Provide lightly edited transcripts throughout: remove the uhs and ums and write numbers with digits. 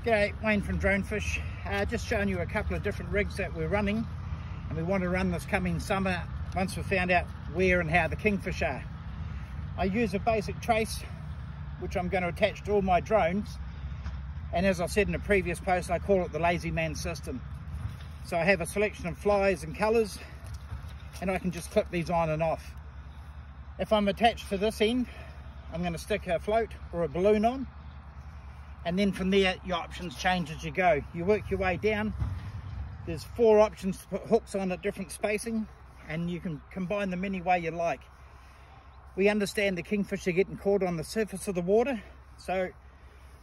G'day, Wayne from Dronefish. Just showing you a couple of different rigs that we're running, and we want to run this coming summer once we've found out where and how the kingfish are. I use a basic trace which I'm going to attach to all my drones, and as I said in a previous post, I call it the lazy man system. So I have a selection of flies and colours, and I can just clip these on and off. If I'm attached to this end, I'm going to stick a float or a balloon on, and then from there your options change as you go. You work your way down. There's 4 options to put hooks on at different spacing, and you can combine them any way you like. We understand the kingfish are getting caught on the surface of the water, so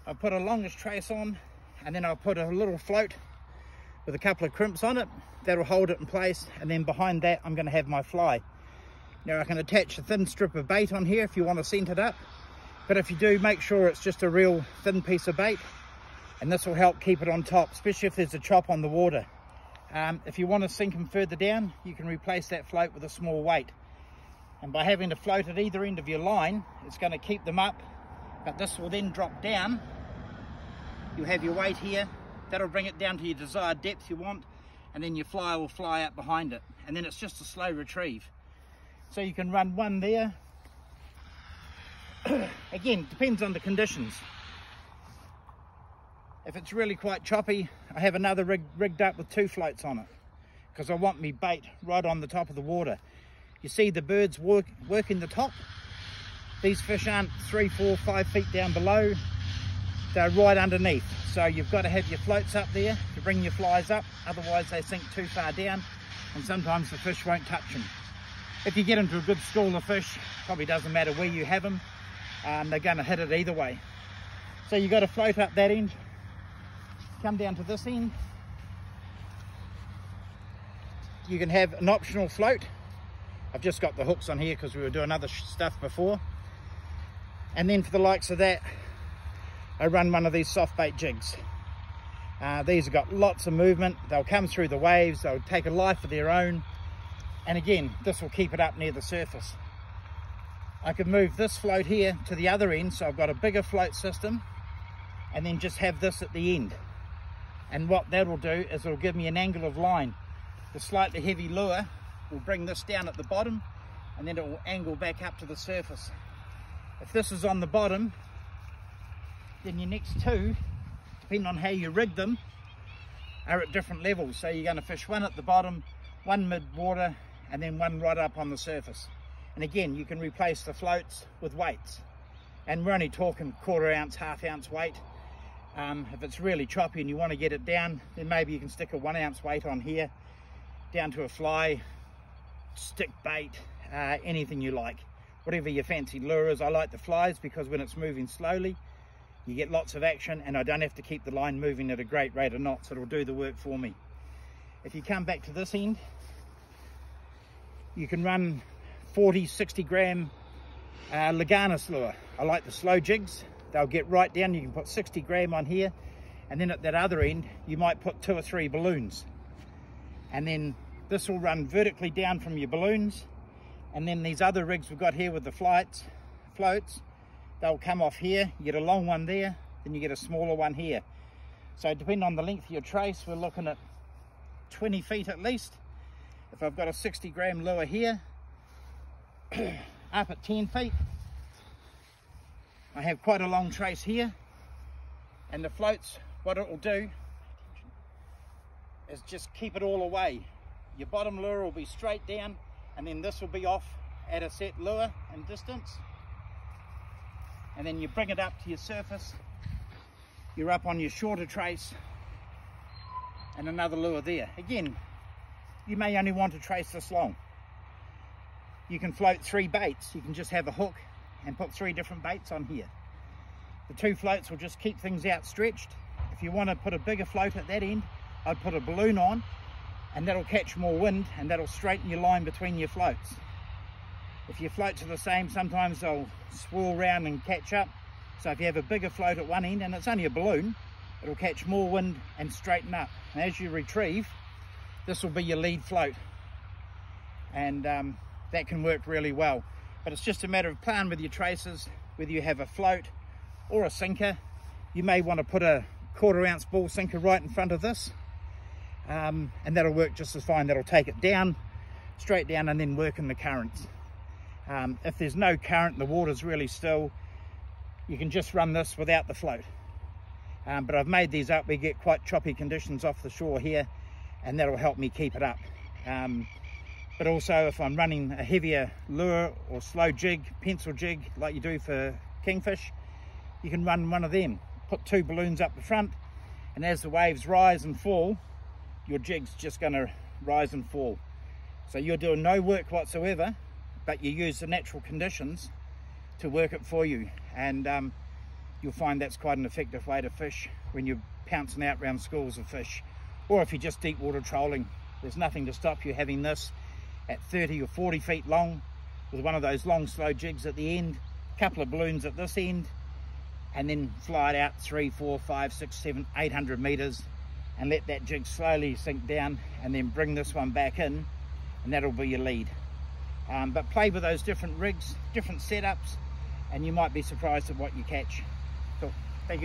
I'll put a longish trace on, and then I'll put a little float with a couple of crimps on it that'll hold it in place, and then behind that I'm going to have my fly. Now I can attach a thin strip of bait on here if you want to scent it up, but if you do, make sure it's just a real thin piece of bait, and this will help keep it on top, especially if there's a chop on the water. If you want to sink them further down, you can replace that float with a small weight, and by having a float at either end of your line, it's going to keep them up, but this will then drop down. You'll have your weight here, that'll bring it down to your desired depth you want, and then your fly will fly up behind it, and then it's just a slow retrieve. So you can run one there. Again, depends on the conditions. If it's really quite choppy, I have another rig rigged up with 2 floats on it, because I want me bait right on the top of the water. You see the birds working the top. These fish aren't 3, 4, 5 feet down below. They're right underneath. So you've got to have your floats up there to bring your flies up, otherwise they sink too far down, and sometimes the fish won't touch them. If you get into a good school of fish, probably doesn't matter where you have them, they're going to hit it either way. So you've got to float up that end, come down to this end. You can have an optional float. I've just got the hooks on here because we were doing other stuff before. And then for the likes of that, I run one of these soft bait jigs. These have got lots of movement. They'll come through the waves, they'll take a life of their own. And again, this will keep it up near the surface. I could move this float here to the other end, so I've got a bigger float system, and then just have this at the end. And what that will do is it'll give me an angle of line. The slightly heavy lure will bring this down at the bottom, and then it will angle back up to the surface. If this is on the bottom, then your next 2, depending on how you rig them, are at different levels. So you're going to fish one at the bottom, one mid-water, and then one right up on the surface. And again, you can replace the floats with weights, and we're only talking 1/4 ounce, 1/2 ounce weight. If it's really choppy and you want to get it down, then maybe you can stick a 1 ounce weight on here, down to a fly, stick bait, anything you like, whatever your fancy lure is. I like the flies because when it's moving slowly, you get lots of action, and I don't have to keep the line moving at a great rate of knots. It'll do the work for me. If you come back to this end, you can run 40, 60 gram Leganis lure. I like the slow jigs. They'll get right down. You can put 60 gram on here, and then at that other end, you might put 2 or 3 balloons. And then this will run vertically down from your balloons. And then these other rigs we've got here with the floats, they'll come off here. You get a long one there, then you get a smaller one here. So depending on the length of your trace, we're looking at 20 feet at least. If I've got a 60 gram lure here, up at 10 feet, I have quite a long trace here, and the floats, what it will do is just keep it all away. Your bottom lure will be straight down, and then this will be off at a set lure and distance, and then you bring it up to your surface, you're up on your shorter trace, and another lure there. Again, you may only want to trace this long. You can float 3 baits. You can just have a hook and put 3 different baits on here. The 2 floats will just keep things outstretched. If you want to put a bigger float at that end, I'd put a balloon on, and that'll catch more wind, and that'll straighten your line between your floats. If your floats are the same, sometimes they'll swirl round and catch up. So if you have a bigger float at one end, and it's only a balloon, it'll catch more wind and straighten up. And as you retrieve, this will be your lead float, and that can work really well. But it's just a matter of playing with your traces, whether you have a float or a sinker. You may want to put a 1/4 ounce ball sinker right in front of this, and that'll work just as fine. That'll take it down, straight down, and then work in the currents. If there's no current, the water's really still, you can just run this without the float. But I've made these up. We get quite choppy conditions off the shore here, and that'll help me keep it up. But also if I'm running a heavier lure or slow jig, pencil jig, like you do for kingfish, you can run one of them. Put 2 balloons up the front, and as the waves rise and fall, your jig's just going to rise and fall. So you're doing no work whatsoever, but you use the natural conditions to work it for you. And you'll find that's quite an effective way to fish when you're pouncing out around schools of fish. Or if you're just deep water trolling, there's nothing to stop you having this at 30 or 40 feet long with one of those long slow jigs at the end, a couple of balloons at this end, and then fly it out 3, 4, 5, 6, 7, 800 meters and let that jig slowly sink down, and then bring this one back in, and that'll be your lead. But play with those different rigs, different setups, and you might be surprised at what you catch. Cool. Thank you.